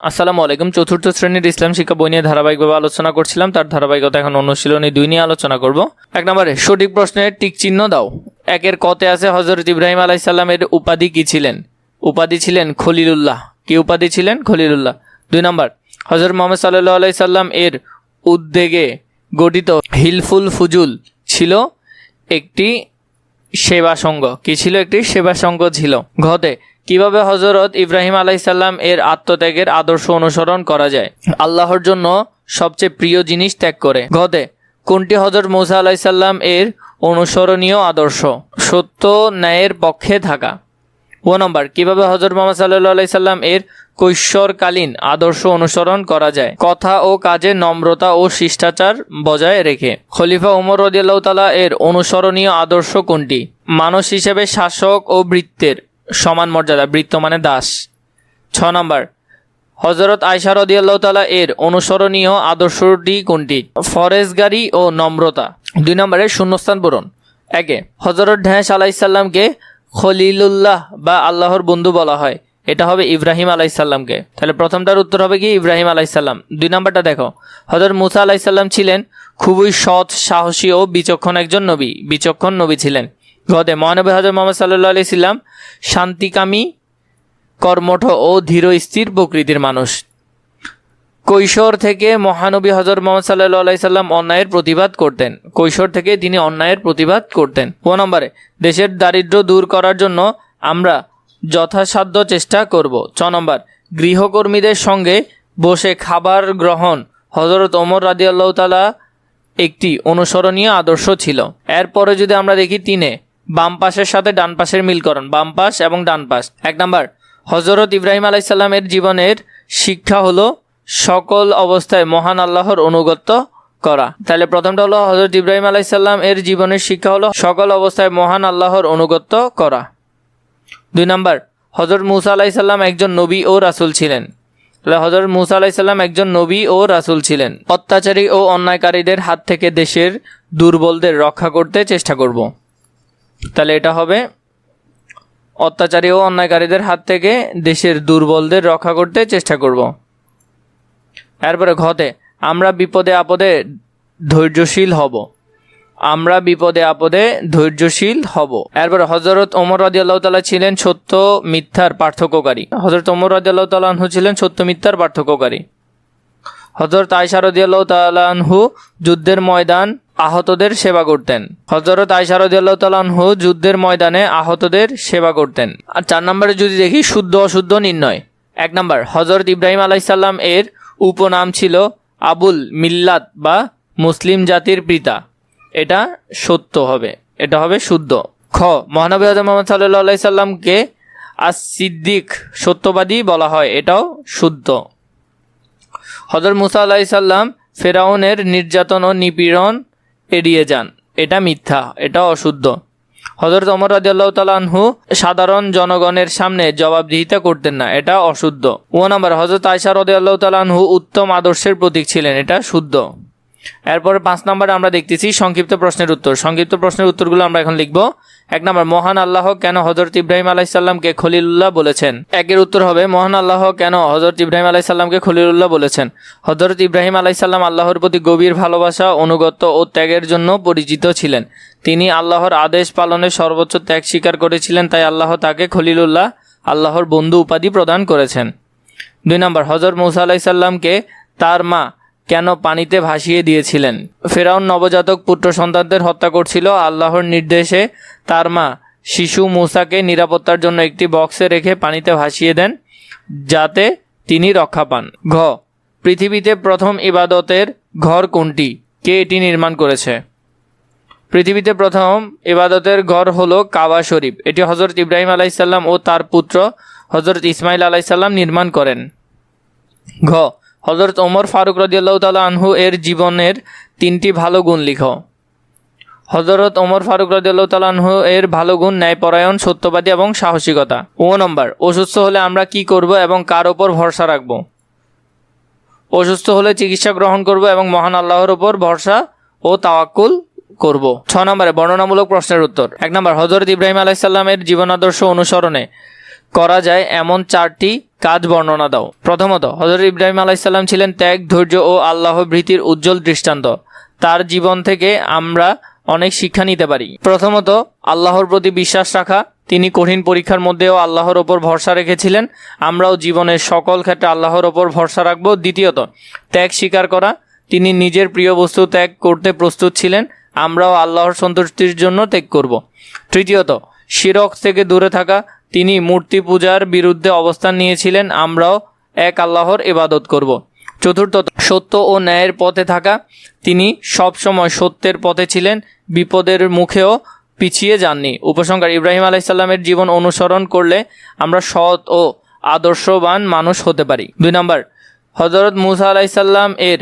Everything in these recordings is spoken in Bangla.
আসসালামু আলাইকুম। চতুর্থ শ্রেণীর ইসলাম শিক্ষা বই নিয়ে ধারাবাহিকভাবে আলোচনা করছিলাম, তার ধারাবাহিকতা এখন অনুশীলনী 2 নিয়ে আলোচনা করব। 1 নম্বরে সঠিক প্রশ্নের টিক চিহ্ন দাও। 1-এর কতে আছে হযরত ইব্রাহিম আলাইহিস সালামের উপাধি কি ছিলেন? উপাধি ছিলেন খলিলুল্লাহ। কি উপাধি ছিলেন? খলিলুল্লাহ। 2 নম্বর হযরত মুহাম্মদ সাল্লাল্লাহু আলাইহি সাল্লাম এর উদ্যোগে গঠিত হিলফুল ফুজুল ছিল একটি সেবা সংঘ। কি ছিল? একটি সেবা সংঘ ছিল। ঘতে কিভাবে হযরত ইব্রাহিম আলাইহিস সালাম এর আত্মত্যাগের আদর্শ অনুসরণ করা যায়? আল্লাহর জন্য সবচেয়ে প্রিয় জিনিস ত্যাগ করে। ঘতে কোনটি হযরত মূসা আলাইহিস সালাম এর অনুসরণীয় আদর্শ? সত্য ন্যায়ের পক্ষে থাকা। 2 নম্বর কিভাবে হযরত মুহাম্মদ সাল্লাল্লাহু আলাইহি সাল্লাম এর কৈশোরকালীন আদর্শ অনুসরণ করা যায়? কথা ও কাজে নম্রতা ও শিষ্টাচার বজায় রেখে। খলিফা ওমর রাদিয়াল্লাহু তাআলা এর অনুসরণীয় আদর্শ কোনটি? মানুষ হিসেবে শাসক ও ভৃত্যের সমান মর্যাদা। ভৃত্য মানে দাস। 6 নম্বর হযরত আয়েশা রাদিয়াল্লাহু তাআলা এর অনুসরণীয় আদর্শটি কোনটি? ফরেজগারি ও নম্রতা। 2 নম্বরে শূন্যস্থান পূরণ। 1 হযরত ঢেঁস আলাইহিস সালামকে খলিলুল্লাহ বা আল্লাহর বন্ধু বলা হয়, এটা হবে ইব্রাহিম আলাইহিস সালামকে। তাহলে প্রথমটার উত্তর হবে কি? ইব্রাহিম আলাইহিস সালাম। 2 নম্বরটা দেখো, হযরত মূসা আলাইহিস সালাম ছিলেন খুবই সৎ, সাহসী ও বিচক্ষণ একজন নবী। বিচক্ষণ নবী ছিলেন। গতে মহানবী হযরত মুহাম্মদ সাল্লাল্লাহু আলাইহি সাল্লাম শান্তিকামী, কর্মঠ ও ধীর স্থির প্রকৃতির মানুষ। কৈশোর থেকে মহানবী হযরত মুহাম্মদ সাল্লাল্লাহু আলাইহি সাল্লাম অন্যায়ের প্রতিবাদ করতেন। কৈশোর থেকে তিনি অন্যায়ের প্রতিবাদ করতেন। 2 নম্বরে দেশের দারিদ্র্য দূর করার জন্য আমরা যথাসাধ্য চেষ্টা করব। 6 নম্বর গৃহকর্মীদের সঙ্গে বসে খাবার গ্রহণ হযরত ওমর রাদিয়াল্লাহু তাআলা একটি অনুসরণীয় আদর্শ ছিল। এরপরে যদি আমরা দেখি 3 বাম পাশের সাথে ডান পাশের মিলকরণ, বাম পাশ এবং ডান পাশ। 1 নম্বর হযরত ইব্রাহিম আলাইহিস সালামের জীবনের শিক্ষা হলো সকল অবস্থায় মহান আল্লাহর অনুগত করা। তাহলে প্রথমটা হলো হযরত ইব্রাহিম আলাইহিস সালাম এর জীবনের শিক্ষা হলো সকল অবস্থায় মহান আল্লাহর অনুগত করা। 2 নম্বর হযরত মূসা আলাইহিস সালাম একজন নবী ও রাসূল ছিলেন। তাহলে হযরত মূসা আলাইহিস সালাম একজন নবী ও রাসূল ছিলেন। অত্যাচারী ও অন্যায়কারীদের হাত থেকে দেশের দুর্বলদের রক্ষা করতে চেষ্টা করব। তাহলে এটা হবে অত্যাচারী ও অন্যায়কারীদের হাত থেকে দেশের দুর্বলদের রক্ষা করতে চেষ্টা করব। এরপরে ঘতে আমরা বিপদে আপদে ধৈর্যশীল হব। আমরা বিপদে আপদে ধৈর্যশীল হব। এরপরে হযরত ওমর রাদিয়াল্লাহু তাআলা ছিলেন সত্য মিথ্যার পার্থক্যকারী। হযরত ওমর রাদিয়াল্লাহু তাআলা আনহু ছিলেন সত্য মিথ্যার পার্থক্যকারী। হযরত আয়েশা রাদিয়াল্লাহু তাআলা আনহু যুদ্ধের ময়দান আহতদের সেবা করতেন। হযরত আয়েশা রাদিয়াল্লাহু তাআলা আনহু যুদ্ধের ময়দানে আহতদের সেবা করতেন। আর 4 নম্বরে যদি দেখি শুদ্ধ অশুদ্ধ নির্ণয়। 1 নম্বর হযরত ইব্রাহিম আলাইহিস সালাম এর উপনাম ছিল আবুল মিল্লাত বা মুসলিম জাতির পিতা। এটা সত্য হবে, এটা হবে শুদ্ধ। খ মহানবী হযরত মুহাম্মদ সাল্লাল্লাহু আলাইহি সাল্লামকে আস-সিদ্দিক সত্যবাদী বলা হয়, এটাও শুদ্ধ। হযরত মূসা আলাইহিস সালাম ফেরাউনের নির্যাতন ও নিপীড়ন এড়িয়ে যান, এটা মিথ্যা, এটা অশুদ্ধ। হযরত ওমর রাদিয়াল্লাহু তাআলা আনহু সাধারণ জনগণের সামনে জবাবদিহিতা করতেন না, এটা অশুদ্ধ। 2 নম্বর হযরত আয়েশা রাদিয়াল্লাহু তাআলা আনহু উত্তম আদর্শের প্রতীক ছিলেন, এটা শুদ্ধ। এরপরে 5 নম্বরে আমরা দেখতেছি সংক্ষিপ্ত প্রশ্নের উত্তর। সংক্ষিপ্ত প্রশ্নের উত্তরগুলো আমরা এখন লিখব। 1 নম্বর মহান আল্লাহ কেন হযরত ইব্রাহিম আলাইহিস সালামকে খলিলুল্লাহ বলেছেন? 1-এর উত্তর হবে মহান আল্লাহ কেন হযরত ইব্রাহিম আলাইহিস সালামকে খলিলুল্লাহ বলেছেন? হযরত ইব্রাহিম আলাইহিস সালাম আল্লাহর প্রতি গভীর ভালোবাসা, অনুগত ও ত্যাগের জন্য পরিচিত ছিলেন। তিনি আল্লাহর আদেশ পালনে সর্বোচ্চ ত্যাগ স্বীকার করেছিলেন, তাই আল্লাহ তাকে খলিলুল্লাহ, আল্লাহর বন্ধু উপাধি প্রদান করেছেন। 2 নম্বর হযরত মূসা আলাইহিস সালামকে তার মা কেন পানিতে ভাসিয়ে দিয়েছিলেন? ফেরাউন নবজাতক পুত্র সন্তানদের হত্যা করছিল। আল্লাহর নির্দেশে তার মা শিশু মূসাকে নিরাপত্তার জন্য একটি বক্সে রেখে পানিতে ভাসিয়ে দেন, যাতে তিনি রক্ষা পান। ঘ পৃথিবীতে প্রথম ইবাদতের ঘর কোনটি? কে এটি নির্মাণ করেছে? পৃথিবীতে প্রথম ইবাদতের ঘর হলো কাবা শরীফ। এটি হযরত ইব্রাহিম আলাইহিস সালাম ও তার পুত্র হযরত ইসমাইল আলাইহিস সালাম নির্মাণ করেন। ঘ হযরত ওমর ফারুক রাদিয়াল্লাহু তাআলা আনহু এর জীবনের 3টি ভালো গুণ লিখো। হযরত ওমর ফারুক রাদিয়াল্লাহু তাআলা আনহু এর ভালো গুণ ন্যায়পরায়ণ, সত্যবাদী এবং সাহসিকতা। 2 নম্বর অসুস্থ হলে আমরা কি করব এবং কার উপর ভরসা রাখব? অসুস্থ হলে চিকিৎসা গ্রহণ করব এবং মহান আল্লাহর উপর ভরসা ও তাওয়াক্কুল করব। 6 নম্বরে বর্ণনামূলক প্রশ্নের উত্তর। 1 নম্বর হযরত ইব্রাহিম আলাইহিস সালামের জীবন আদর্শ অনুসরণে করা যায় এমন 4টি কাজ বর্ণনা দাও। প্রথমত, হযরত ইব্রাহিম আলাইহিসসালাম ছিলেন ত্যাগ, ধৈর্য ও আল্লাহ ভীতির উজ্জ্বল দৃষ্টান্ত। তার জীবন থেকে আমরা অনেক শিক্ষা নিতে পারি। প্রথমত, আল্লাহর প্রতি বিশ্বাস রাখা। তিনি কঠিন পরীক্ষার মধ্যেও আল্লাহর ওপর ভরসা রেখেছিলেন। আমরাও জীবনের সকল ক্ষেত্রে আল্লাহর ওপর ভরসা রাখব। দ্বিতীয়ত, ত্যাগ স্বীকার করা। তিনি নিজের প্রিয় বস্তু ত্যাগ করতে প্রস্তুত ছিলেন। আমরাও আল্লাহর সন্তুষ্টির জন্য ত্যাগ করব। তৃতীয়ত, শিরক থেকে দূরে থাকা। তিনি মূর্তি পূজার বিরুদ্ধে অবস্থান নিয়েছিলেন। আমরাও এক আল্লাহর ইবাদত করব। চতুর্থত, সত্য ও ন্যায়ের পথে থাকা। তিনি সবসময় সত্যের পথে ছিলেন, বিপদের মুখেও পিছিয়ে যাননি। উপসংহার, ইব্রাহিম আলাইহিসসালামের জীবন অনুসরণ করলে আমরা সৎ ও আদর্শবান মানুষ হতে পারি। 2 নম্বর, হযরত মূসা আলাইহিসসালাম এর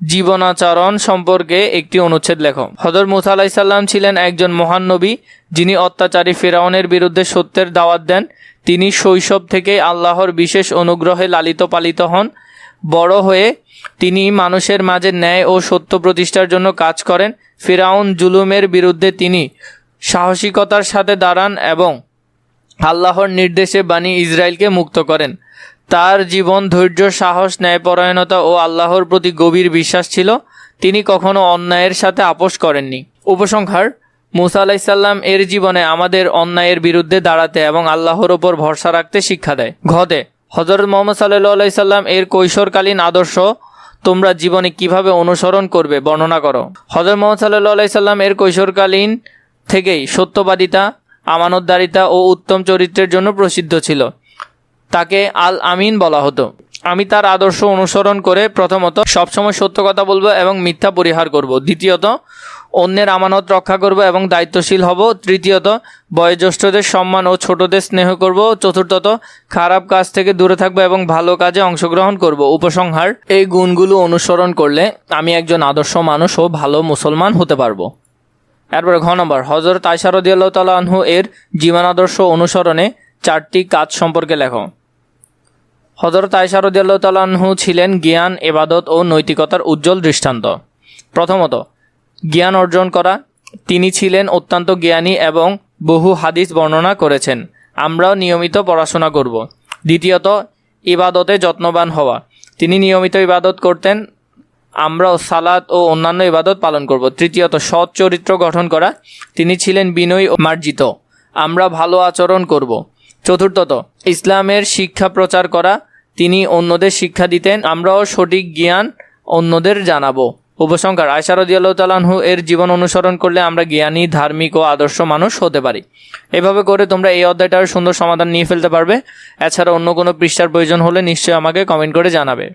জীবনাচরণ সম্পর্কে একটি অনুচ্ছেদ লেখো। হযরত মূসা আলাইহিসসালাম ছিলেন একজন মহান নবী, যিনি অত্যাচারী ফিরআউনের বিরুদ্ধে সত্যের দাওয়াত দেন। তিনি শৈশব থেকে আল্লাহর বিশেষ অনুগ্রহে লালিত পালিত হন। বড় হয়ে তিনি মানুষের মাঝে ন্যায় ও সত্য প্রতিষ্ঠার জন্য কাজ করেন। ফিরআউন জুলুমের বিরুদ্ধে তিনি সাহসিকতার সাথে দাঁড়ান এবং আল্লাহর নির্দেশে বনী ইসরায়েলকে মুক্ত করেন। তার জীবন ধৈর্য, সাহস, ন্যায়পরায়ণতা ও আল্লাহর প্রতি গভীর বিশ্বাস ছিল। তিনি কখনো অন্যায়ের সাথে আপোষ করেননি। উপসংহার, মূসা আলাইহিসসালাম এর জীবনে আমাদের অন্যায়ের বিরুদ্ধে দাঁড়াতে এবং আল্লাহর ওপর ভরসা রাখতে শিক্ষা দেয়। ঘতে, হযরত মুহাম্মদ সাল্লাল্লাহু আলাইহি সাল্লাম এর কৈশোরকালীন আদর্শ তোমরা জীবনে কিভাবে অনুসরণ করবে বর্ণনা করো। হযরত মুহাম্মদ সাল্লাল্লাহু আলাইহি সাল্লাম এর কৈশোরকালীন থেকেই সত্যবাদিতা, আমানতদারিতা ও উত্তম চরিত্রের জন্য প্রসিদ্ধ ছিল। তাকে আল আমিন বলা হতো। আমি তার আদর্শ অনুসরণ করে প্রথমত সবসময় সত্য কথা বলবো এবং মিথ্যা পরিহার করব। দ্বিতীয়ত, অন্যের আমানত রক্ষা করব এবং দায়িত্বশীল হব। তৃতীয়ত, বয়োজ্যেষ্ঠদের সম্মান ও ছোটদের স্নেহ করব। চতুর্থত, খারাপ কাজ থেকে দূরে থাকবো এবং ভালো কাজে অংশগ্রহণ করব। উপসংহার, এই গুণগুলো অনুসরণ করলে আমি একজন আদর্শ মানুষ ও ভালো মুসলমান হতে পারবো। এরপরে ঘ নম্বর, হযরত আয়েশা রাদিয়াল্লাহু তাআলা আনহু এর জীবন আদর্শ অনুসরণে 4টি কাজ সম্পর্কে লেখো। হযরত আয়েশা রাদিয়াল্লাহু তাআলা আনহু ছিলেন জ্ঞান, ইবাদত ও নৈতিকতার উজ্জ্বল দৃষ্টান্ত। প্রথমত, জ্ঞান অর্জন করা। তিনি ছিলেন অত্যন্ত জ্ঞানী এবং বহু হাদিস বর্ণনা করেছেন। আমরাও নিয়মিত পড়াশোনা করব। দ্বিতীয়ত, ইবাদতে যত্নবান হওয়া। তিনি নিয়মিত ইবাদত করতেন। আমরাও সালাত ও অন্যান্য ইবাদত পালন করব। তৃতীয়ত, সৎ চরিত্র গঠন করা। তিনি ছিলেন বিনয়ী ও মার্জিত। আমরা ভালো আচরণ করব। চতুর্থত, ইসলামের শিক্ষা প্রচার করা। তিনি অন্যদের শিক্ষা দিতেন। আমরাও সঠিক জ্ঞান অন্যদের জানাবো। উপসংহার, আয়েশা রাদিয়াল্লাহু তাআলা আনহু এর জীবন অনুসরণ করলে আমরা জ্ঞানী, ধার্মিক ও আদর্শ মানুষ হতে পারি। এভাবে করে তোমরা এই অধ্যায়টার সুন্দর সমাধান নিয়ে ফেলতে পারবে। এছাড়া অন্য কোনো পৃষ্ঠার প্রয়োজন হলে নিশ্চয়ই আমাকে কমেন্ট করে জানাবে।